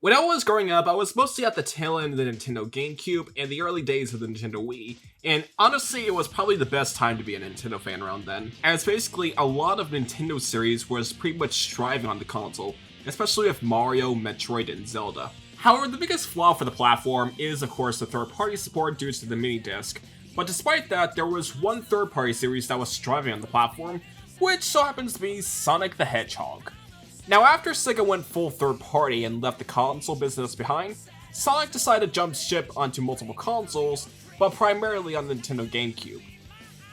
When I was growing up, I was mostly at the tail end of the Nintendo GameCube and the early days of the Nintendo Wii, and honestly, it was probably the best time to be a Nintendo fan around then, as basically a lot of Nintendo series was pretty much thriving on the console, especially with Mario, Metroid, and Zelda. However, the biggest flaw for the platform is of course the third-party support due to the mini-disc, but despite that, there was one third-party series that was thriving on the platform, which so happens to be Sonic the Hedgehog. Now, after Sega went full third-party and left the console business behind, Sonic decided to jump ship onto multiple consoles, but primarily on the Nintendo GameCube.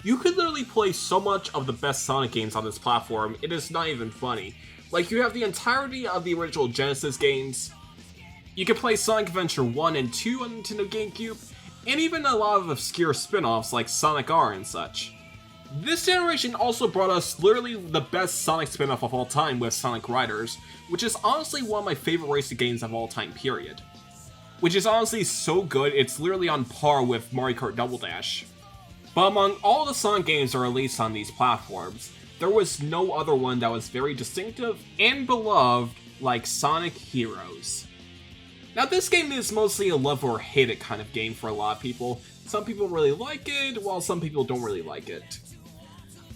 You could literally play so much of the best Sonic games on this platform, it is not even funny. Like, you have the entirety of the original Genesis games, you can play Sonic Adventure 1 and 2 on Nintendo GameCube, and even a lot of obscure spin-offs like Sonic R and such. This generation also brought us literally the best Sonic spin-off of all time with Sonic Riders, which is honestly one of my favorite racing games of all time, period. Which is honestly so good, it's literally on par with Mario Kart Double Dash. But among all the Sonic games that are released on these platforms, there was no other one that was very distinctive and beloved like Sonic Heroes. Now, this game is mostly a love or hate it kind of game for a lot of people. Some people really like it, while some people don't really like it.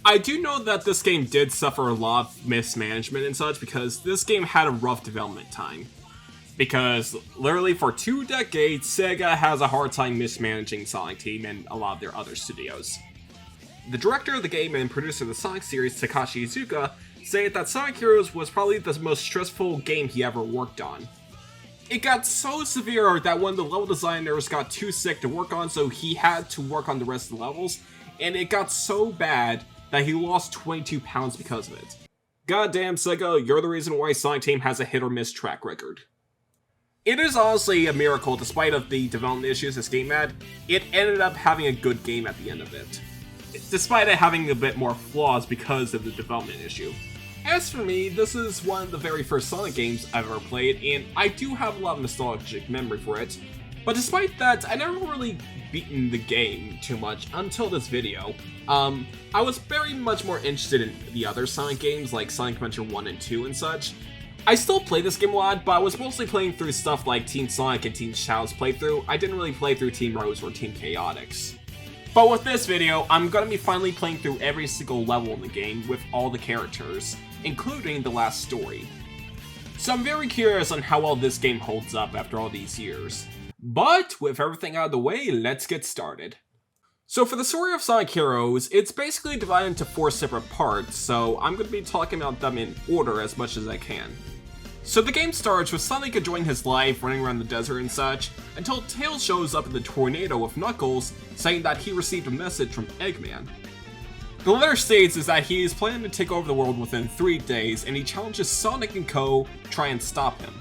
I do know that this game did suffer a lot of mismanagement and such because this game had a rough development time. Because literally for 2 decades, Sega has a hard time mismanaging Sonic Team and a lot of their other studios. The director of the game and producer of the Sonic series, Takashi Iizuka, said that Sonic Heroes was probably the most stressful game he ever worked on. It got so severe that one of the level designers got too sick to work on, so he had to work on the rest of the levels, and it got so bad that he lost 22 pounds because of it. Goddamn Sega, you're the reason why Sonic Team has a hit or miss track record. It is honestly a miracle, despite of the development issues this game had, it ended up having a good game at the end of it. Despite it having a bit more flaws because of the development issue. As for me, this is one of the very first Sonic games I've ever played, and I do have a lot of nostalgic memory for it. But despite that, I never really beaten the game too much until this video. I was very much more interested in the other Sonic games like Sonic Adventure 1 and 2 and such. I still play this game a lot, but I was mostly playing through stuff like Team Sonic and Team Shadow's playthrough. I didn't really play through Team Rose or Team Chaotix. But with this video, I'm gonna be finally playing through every single level in the game with all the characters, including the last story. So I'm very curious on how well this game holds up after all these years. But with everything out of the way, let's get started. So for the story of Sonic Heroes, it's basically divided into 4 separate parts, so I'm going to be talking about them in order as much as I can. So the game starts with Sonic enjoying his life, running around the desert and such, until Tails shows up in the tornado with Knuckles, saying that he received a message from Eggman. The letter states is that he is planning to take over the world within 3 days, and he challenges Sonic and Co. to try and stop him.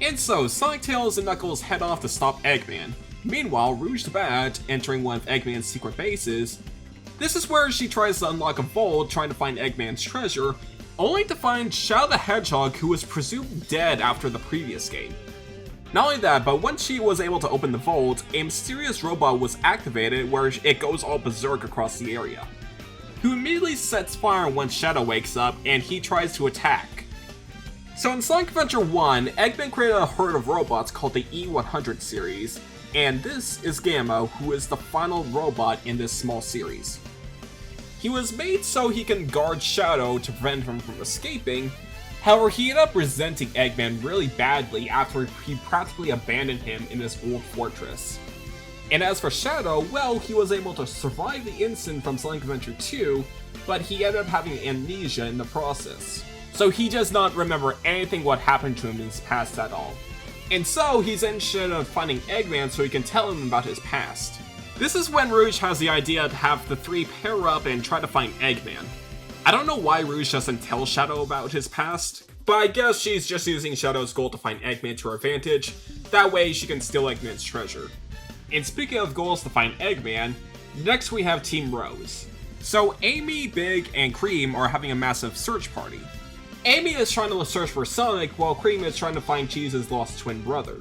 And so, Sonic, Tails, and Knuckles head off to stop Eggman. Meanwhile, Rouge the Bat, entering one of Eggman's secret bases, this is where she tries to unlock a vault trying to find Eggman's treasure, only to find Shadow the Hedgehog, who was presumed dead after the previous game. Not only that, but once she was able to open the vault, a mysterious robot was activated where it goes all berserk across the area, who immediately sets fire once Shadow wakes up and he tries to attack. So in Sonic Adventure 1, Eggman created a herd of robots called the E100 series, and this is Gamma, who is the final robot in this small series. He was made so he can guard Shadow to prevent him from escaping. However, he ended up resenting Eggman really badly after he practically abandoned him in his old fortress. And as for Shadow, well, he was able to survive the incident from Sonic Adventure 2, but he ended up having amnesia in the process. So he does not remember anything what happened to him in his past at all. And so he's interested in finding Eggman so he can tell him about his past. This is when Rouge has the idea to have the 3 pair up and try to find Eggman. I don't know why Rouge doesn't tell Shadow about his past, but I guess she's just using Shadow's goal to find Eggman to her advantage, that way she can steal Eggman's treasure. And speaking of goals to find Eggman, next we have Team Rose. So Amy, Big, and Cream are having a massive search party. Amy is trying to search for Sonic, while Cream is trying to find Cheese's lost twin brother.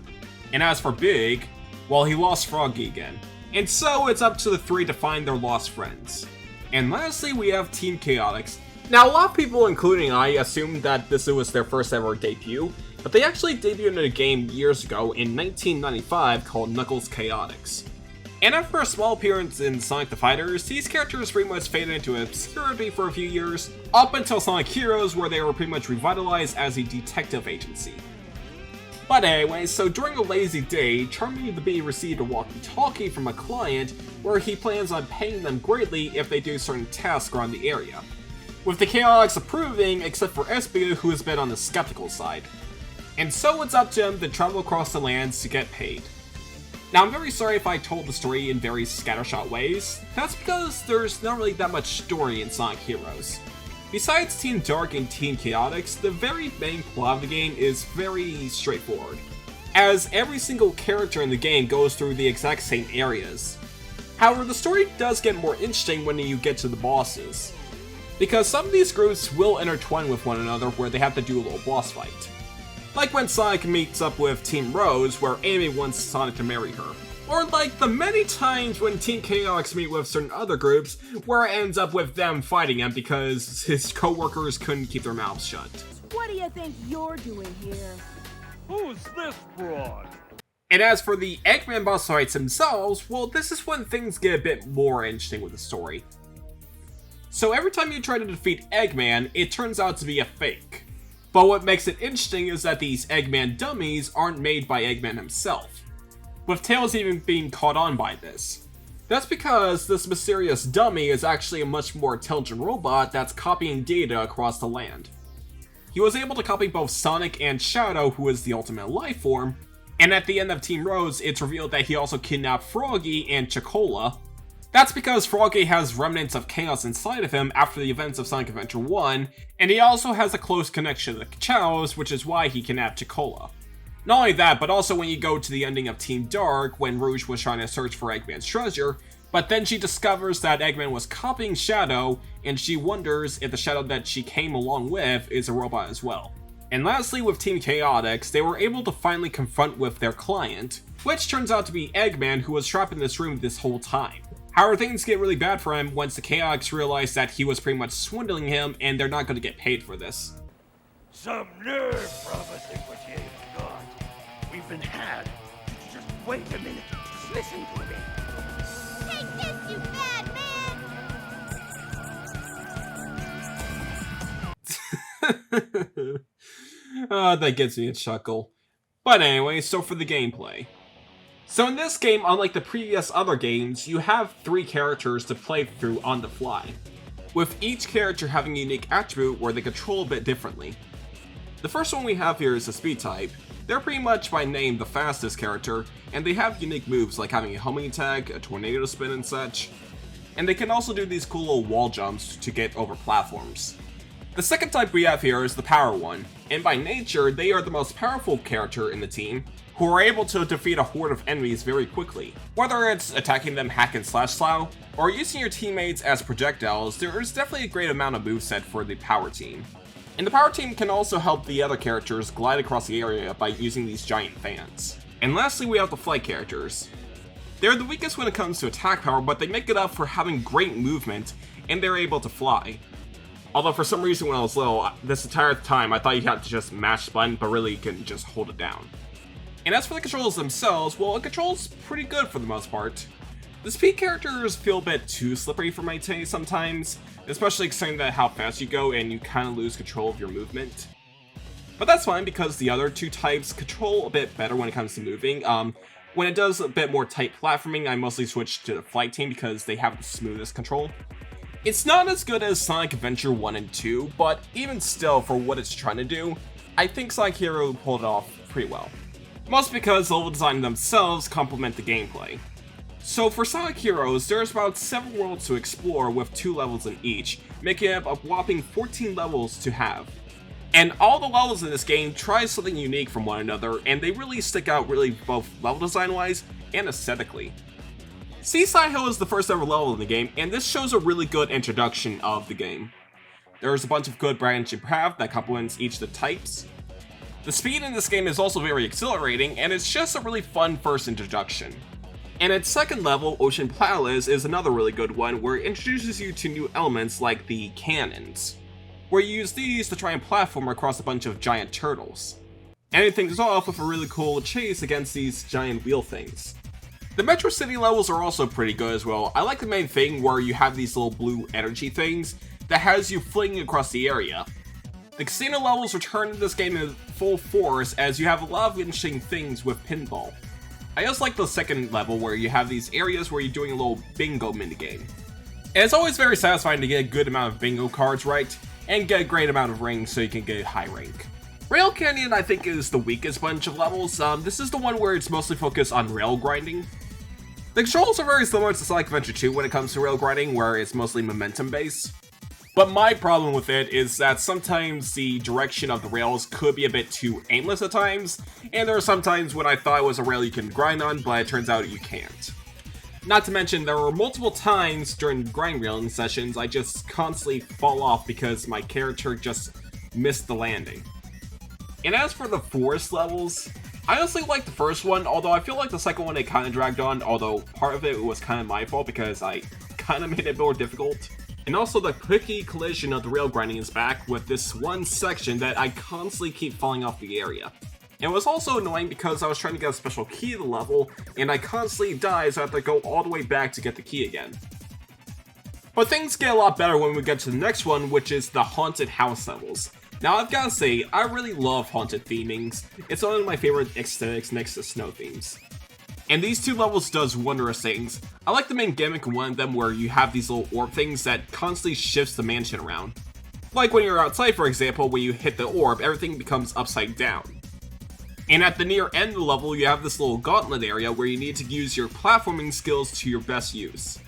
And as for Big, well, he lost Froggy again. And so it's up to the 3 to find their lost friends. And lastly, we have Team Chaotix, Now, a lot of people, including I, assumed that this was their first ever debut, but they actually debuted in a game years ago in 1995 called Knuckles Chaotix. And after a small appearance in Sonic the Fighters, these characters pretty much faded into obscurity for a few years, up until Sonic Heroes, where they were pretty much revitalized as a detective agency. But anyway, so during a lazy day, Charmy the Bee received a walkie-talkie from a client where he plans on paying them greatly if they do certain tasks around the area, with the Chaotix approving except for Espia, who has been on the skeptical side. And so it's up to him to travel across the lands to get paid. Now, I'm very sorry if I told the story in very scattershot ways. That's because there's not really that much story in Sonic Heroes. Besides Team Dark and Team Chaotix, the very main plot of the game is very straightforward, as every single character in the game goes through the exact same areas. However, the story does get more interesting when you get to the bosses, because some of these groups will intertwine with one another where they have to do a little boss fight. Like when Sonic meets up with Team Rose, where Amy wants Sonic to marry her. Or like the many times when Team Chaotix meet with certain other groups, where it ends up with them fighting him because his co-workers couldn't keep their mouths shut. What do you think you're doing here? Who's this broad? And as for the Eggman boss fights themselves, well, this is when things get a bit more interesting with the story. So every time you try to defeat Eggman, it turns out to be a fake. But what makes it interesting is that these Eggman dummies aren't made by Eggman himself, with Tails even being caught on by this. That's because this mysterious dummy is actually a much more intelligent robot that's copying data across the land. He was able to copy both Sonic and Shadow, who is the ultimate life form, and at the end of Team Rose, it's revealed that he also kidnapped Froggy and Chocola. That's because Froggy has remnants of chaos inside of him after the events of Sonic Adventure 1, and he also has a close connection to the Chows, which is why he kidnapped Chocola. Not only that, but also when you go to the ending of Team Dark, when Rouge was trying to search for Eggman's treasure, but then she discovers that Eggman was copying Shadow, and she wonders if the Shadow that she came along with is a robot as well. And lastly, with Team Chaotix, they were able to finally confront with their client, which turns out to be Eggman, who was trapped in this room this whole time. However, things get really bad for him once the Chaotix realize that he was pretty much swindling him and they're not going to get paid for this. Some nerve promising what you ain't got. We've been had. Just wait a minute. Just listen to me. Take this, you bad man! That gets me a chuckle. But anyway, so for the gameplay. So in this game, unlike the previous other games, you have 3 characters to play through on the fly, with each character having a unique attribute where they control a bit differently. The first one we have here is the Speed type. They're pretty much by name the fastest character, and they have unique moves like having a homing attack, a tornado spin and such, and they can also do these cool little wall jumps to get over platforms. The second type we have here is the Power one, and by nature, they are the most powerful character in the team, who are able to defeat a horde of enemies very quickly. Whether it's attacking them hack and slash style, or using your teammates as projectiles, there is definitely a great amount of moveset for the Power team. And the Power team can also help the other characters glide across the area by using these giant fans. And lastly, we have the Flight characters. They're the weakest when it comes to attack power, but they make it up for having great movement, and they're able to fly. Although for some reason when I was little, this entire time I thought you had to just mash the button, but really you can just hold it down. And as for the controls themselves, well, it controls pretty good for the most part. The Speed characters feel a bit too slippery for my taste sometimes, especially considering that how fast you go and you kind of lose control of your movement. But that's fine because the other 2 types control a bit better when it comes to moving. When it does a bit more tight platforming, I mostly switch to the Flight team because they have the smoothest control. It's not as good as Sonic Adventure 1 and 2, but even still, for what it's trying to do, I think Sonic Hero pulled it off pretty well. Mostly because the level design themselves complement the gameplay. So for Sonic Heroes, there's about 7 worlds to explore with 2 levels in each, making up a whopping 14 levels to have. And all the levels in this game try something unique from one another, and they really stick out really both level design wise and aesthetically. Seaside Hill is the first ever level in the game, and this shows a really good introduction of the game. There's a bunch of good branching paths that complements each of the types. The speed in this game is also very exhilarating, and it's just a really fun first introduction. And its second level, Ocean Palace, is another really good one where it introduces you to new elements like the cannons. where you use these to try and platform across a bunch of giant turtles. And it things off with a really cool chase against these giant wheel things. The Metro City levels are also pretty good as well. I like the main thing where you have these little blue energy things that has you flinging across the area. The casino levels return to this game in full force as you have a lot of interesting things with pinball. I also like the second level where you have these areas where you're doing a little bingo minigame. And it's always very satisfying to get a good amount of bingo cards right, and get a great amount of rings so you can get a high rank. Rail Canyon I think is the weakest bunch of levels. This is the one where it's mostly focused on rail grinding. The controls are very similar to Sonic Adventure 2 when it comes to rail grinding, where it's mostly momentum based. But my problem with it is that sometimes the direction of the rails could be a bit too aimless at times, and there are some times when I thought it was a rail you can grind on, but it turns out you can't. Not to mention, there were multiple times during grind railing sessions I just constantly fall off because my character just missed the landing. And as for the forest levels, I honestly like the first one, although I feel like the second one they kind of dragged on, although part of it was kind of my fault because I kind of made it more difficult. And also the quickie collision of the rail grinding is back with this one section that I constantly keep falling off the area. And it was also annoying because I was trying to get a special key to the level, and I constantly die, so I have to go all the way back to get the key again. But things get a lot better when we get to the next one, which is the haunted house levels. Now I've gotta say, I really love haunted themings. It's one of my favorite aesthetics next to snow themes. And these two levels does wondrous things. I like the main gimmick in one of them where you have these little orb things that constantly shifts the mansion around. Like when you're outside, for example, when you hit the orb, everything becomes upside down. And at the near end of the level, you have this little gauntlet area where you need to use your platforming skills to your best use.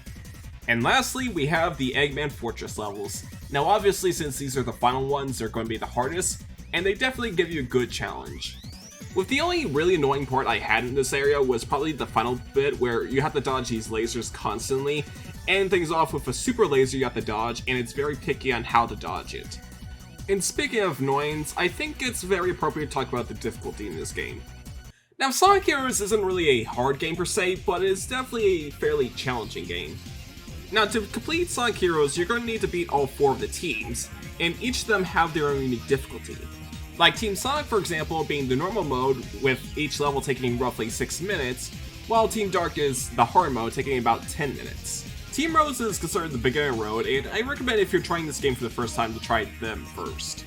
And lastly, we have the Eggman Fortress levels. Now obviously, since these are the final ones, they're going to be the hardest, and they definitely give you a good challenge. With the only really annoying part I had in this area was probably the final bit where you have to dodge these lasers constantly, and things off with a super laser you have to dodge, and it's very picky on how to dodge it. And speaking of annoyance, I think it's very appropriate to talk about the difficulty in this game. Now Sonic Heroes isn't really a hard game per se, but it is definitely a fairly challenging game. Now to complete Sonic Heroes, you're going to need to beat all 4 of the teams, and each of them have their own unique difficulty. Like Team Sonic, for example, being the normal mode, with each level taking roughly 6 minutes, while Team Dark is the hard mode, taking about 10 minutes. Team Rose is considered the beginner road, and I recommend if you're trying this game for the first time to try them first.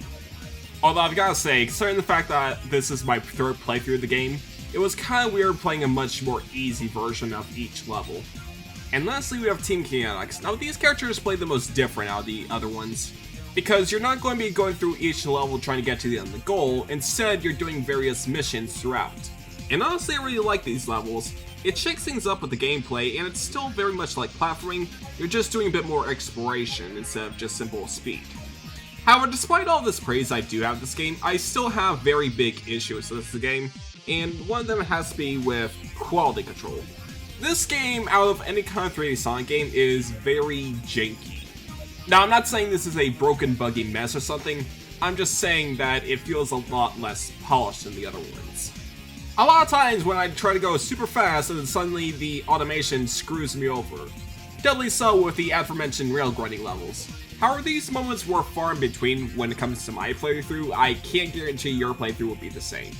Although I've gotta say, considering the fact that this is my 3rd playthrough of the game, it was kinda weird playing a much more easy version of each level. And lastly, we have Team Chaotix. Now these characters play the most different out of the other ones, because you're not going to be going through each level trying to get to the end of the goal, instead you're doing various missions throughout. And honestly, I really like these levels. It shakes things up with the gameplay, and it's still very much like platforming, you're just doing a bit more exploration instead of just simple speed. However, despite all this praise I do have of this game, I still have very big issues with the game, and one of them has to be with quality control. This game, out of any kind of 3D Sonic game, is very janky. Now, I'm not saying this is a broken, buggy mess or something, I'm just saying that it feels a lot less polished than the other ones. A lot of times when I try to go super fast and then suddenly the automation screws me over. Doubly so with the aforementioned rail grinding levels. However, these moments were far in between when it comes to my playthrough. I can't guarantee your playthrough will be the same.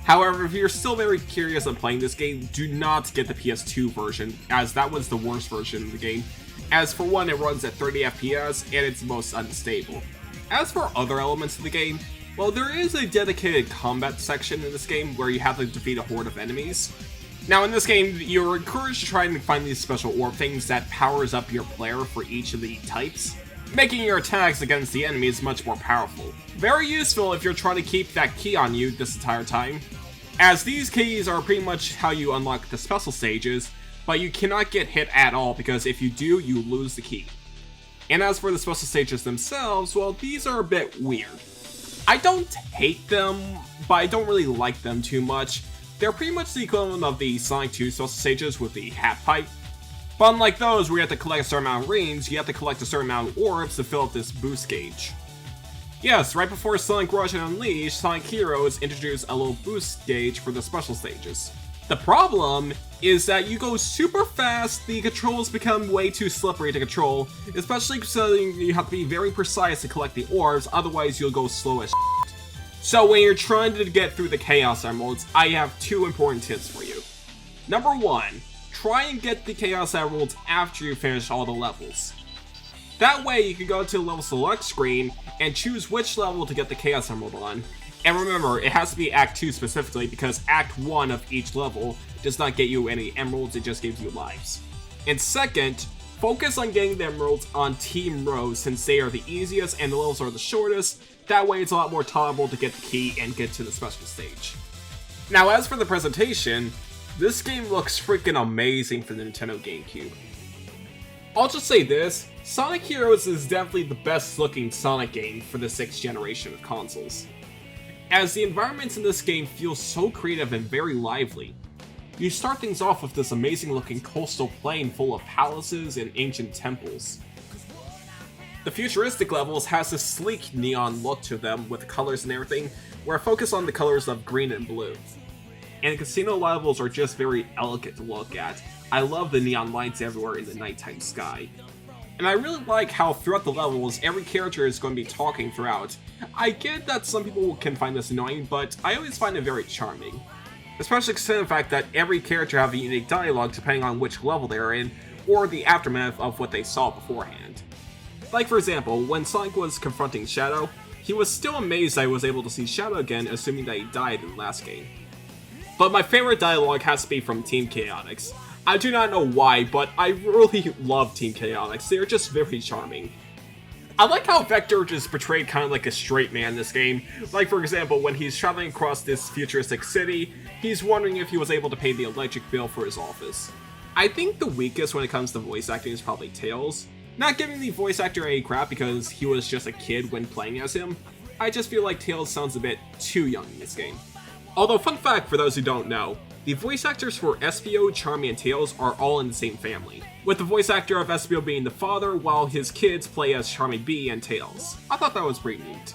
However, if you're still very curious on playing this game, do not get the PS2 version, as that was the worst version of the game. As for one, it runs at 30 FPS and it's most unstable. As for other elements of the game, well, there is a dedicated combat section in this game where you have to defeat a horde of enemies. Now in this game, you're encouraged to try and find these special orb things that powers up your player for each of the types, making your attacks against the enemies much more powerful. Very useful if you're trying to keep that key on you this entire time, as these keys are pretty much how you unlock the special stages, but you cannot get hit at all because if you do, you lose the key. And as for the special stages themselves, well, these are a bit weird. I don't hate them, but I don't really like them too much. They're pretty much the equivalent of the Sonic 2 special stages with the half pipe. But unlike those where you have to collect a certain amount of rings, you have to collect a certain amount of orbs to fill up this boost gauge. Yes, right before Sonic Rush and Unleashed, Sonic Heroes introduced a little boost gauge for the special stages. The problem is that you go super fast, the controls become way too slippery to control, especially considering you have to be very precise to collect the orbs, otherwise you'll go slow as shit. So when you're trying to get through the Chaos Emeralds, I have 2 important tips for you. Number 1, try and get the Chaos Emeralds after you finish all the levels. That way you can go to the level select screen and choose which level to get the Chaos Emerald on. And remember, it has to be Act 2 specifically because Act 1 of each level does not get you any emeralds, it just gives you lives. And second, focus on getting the emeralds on Team Rose since they are the easiest and the levels are the shortest. That way it's a lot more tolerable to get the key and get to the special stage. Now as for the presentation, this game looks freaking amazing for the Nintendo GameCube. I'll just say this, Sonic Heroes is definitely the best looking Sonic game for the 6th generation of consoles, as the environments in this game feel so creative and very lively. You start things off with this amazing looking coastal plain full of palaces and ancient temples. The futuristic levels has this sleek neon look to them with the colors and everything, where I focus on the colors of green and blue. And the casino levels are just very elegant to look at. I love the neon lights everywhere in the nighttime sky. And I really like how throughout the levels, every character is going to be talking throughout. I get that some people can find this annoying, but I always find it very charming. Especially considering the fact that every character have a unique dialogue depending on which level they're in, or the aftermath of what they saw beforehand. Like for example, when Sonic was confronting Shadow, he was still amazed that he was able to see Shadow again, assuming that he died in the last game. But my favorite dialogue has to be from Team Chaotix. I do not know why, but I really love Team Chaotix. They're just very charming. I like how Vector is portrayed kind of like a straight man in this game. Like for example, when he's traveling across this futuristic city, he's wondering if he was able to pay the electric bill for his office. I think the weakest when it comes to voice acting is probably Tails. Not giving the voice actor any crap because he was just a kid when playing as him, I just feel like Tails sounds a bit too young in this game. Although fun fact for those who don't know, the voice actors for Espio, Charmy, and Tails are all in the same family, with the voice actor of Espio being the father while his kids play as Charmy B and Tails. I thought that was pretty neat.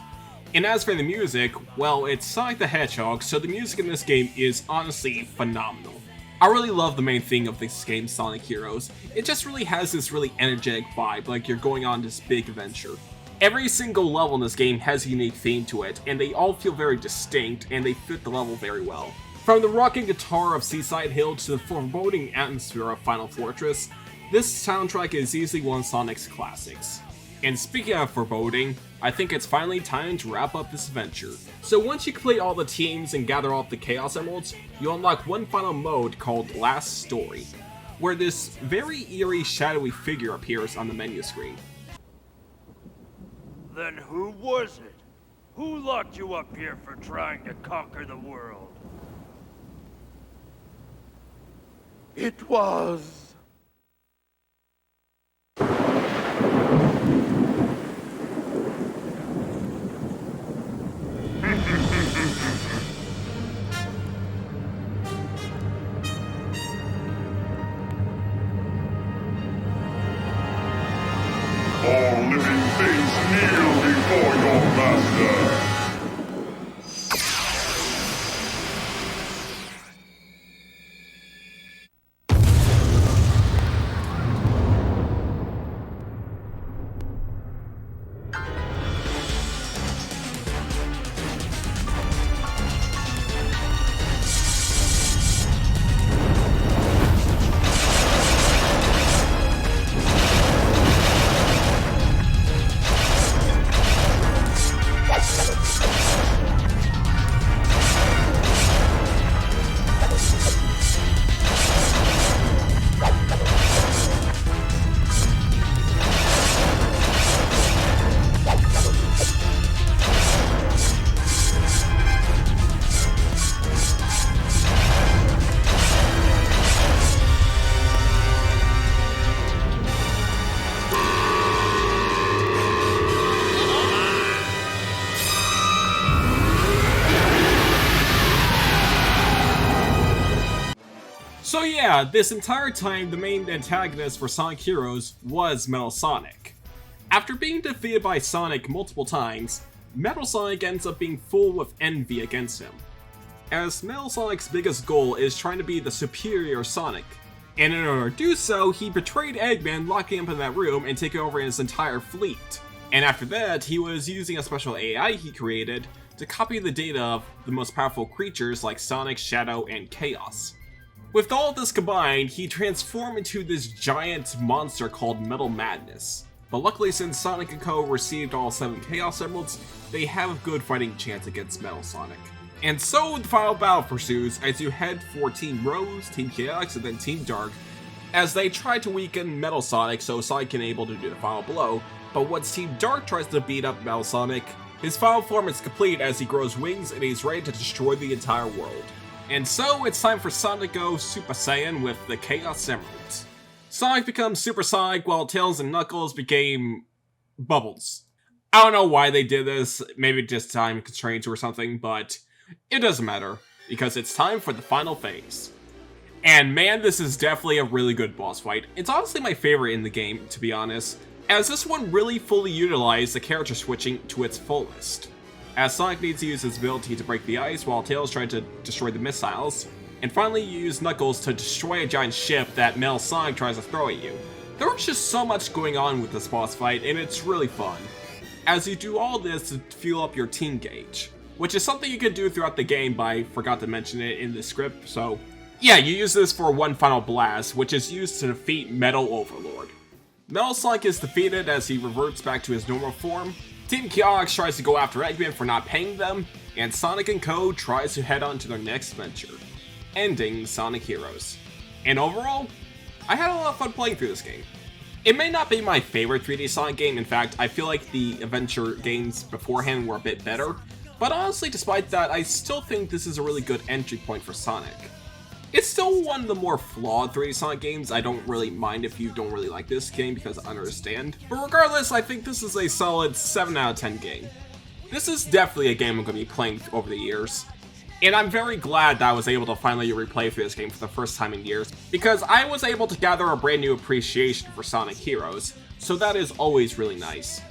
And as for the music, well, it's Sonic the Hedgehog, so the music in this game is honestly phenomenal. I really love the main thing of this game, Sonic Heroes. It just really has this really energetic vibe, like you're going on this big adventure. Every single level in this game has a unique theme to it, and they all feel very distinct, and they fit the level very well. From the rocking guitar of Seaside Hill to the foreboding atmosphere of Final Fortress, this soundtrack is easily one of Sonic's classics. And speaking of foreboding, I think it's finally time to wrap up this adventure. So once you complete all the teams and gather all the Chaos Emeralds, you unlock one final mode called Last Story, where this very eerie shadowy figure appears on the menu screen. Then who was it? Who locked you up here for trying to conquer the world? It was... All living things kneel before your master. So yeah, this entire time the main antagonist for Sonic Heroes was Metal Sonic. After being defeated by Sonic multiple times, Metal Sonic ends up being full with envy against him. as Metal Sonic's biggest goal is trying to be the superior Sonic. And in order to do so, he betrayed Eggman, locking him in that room and taking over his entire fleet. And after that, he was using a special AI he created to copy the data of the most powerful creatures like Sonic, Shadow, and Chaos. With all of this combined, he transformed into this giant monster called Metal Madness. But luckily, since Sonic & Co. received all 7 Chaos Emeralds, they have a good fighting chance against Metal Sonic. And so the final battle pursues as you head for Team Rose, Team Chaos, and then Team Dark, as they try to weaken Metal Sonic so Sonic can able to do the final blow. But once Team Dark tries to beat up Metal Sonic, his final form is complete as he grows wings and he's ready to destroy the entire world. And so it's time for Sonic to go Super Saiyan with the Chaos Emeralds. Sonic becomes Super Sonic while Tails and Knuckles became Bubbles. I don't know why they did this, maybe just time constraints or something, but it doesn't matter, because it's time for the final phase. And man, this is definitely a really good boss fight. It's honestly my favorite in the game, to be honest, as this one really fully utilized the character switching to its fullest. As Sonic needs to use his ability to break the ice while Tails tries to destroy the missiles, and finally you use Knuckles to destroy a giant ship that Metal Sonic tries to throw at you. There was just so much going on with this boss fight, and it's really fun, as you do all this to fuel up your team gauge, which is something you can do throughout the game, but I forgot to mention it in the script, so yeah, you use this for one final blast, which is used to defeat Metal Overlord. Metal Sonic is defeated as he reverts back to his normal form, Team Chaos tries to go after Eggman for not paying them, and Sonic & Co. tries to head on to their next venture, ending Sonic Heroes. And overall, I had a lot of fun playing through this game. It may not be my favorite 3D Sonic game, in fact, I feel like the adventure games beforehand were a bit better, but honestly, despite that, I still think this is a really good entry point for Sonic. It's still one of the more flawed 3D Sonic games. I don't really mind if you don't really like this game because I understand. But regardless, I think this is a solid 7 out of 10 game. This is definitely a game I'm going to be playing over the years. And I'm very glad that I was able to finally replay through this game for the first time in years, because I was able to gather a brand new appreciation for Sonic Heroes, so that is always really nice.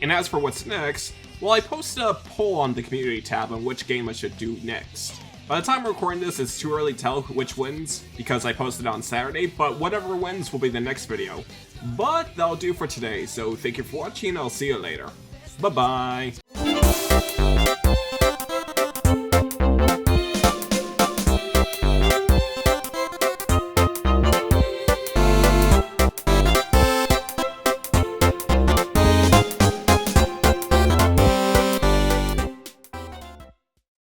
And as for what's next, well, I posted a poll on the community tab on which game I should do next. By the time I'm recording this, it's too early to tell which wins, because I posted it on Saturday, but whatever wins will be the next video. But that'll do for today, so thank you for watching, and I'll see you later. Bye-bye!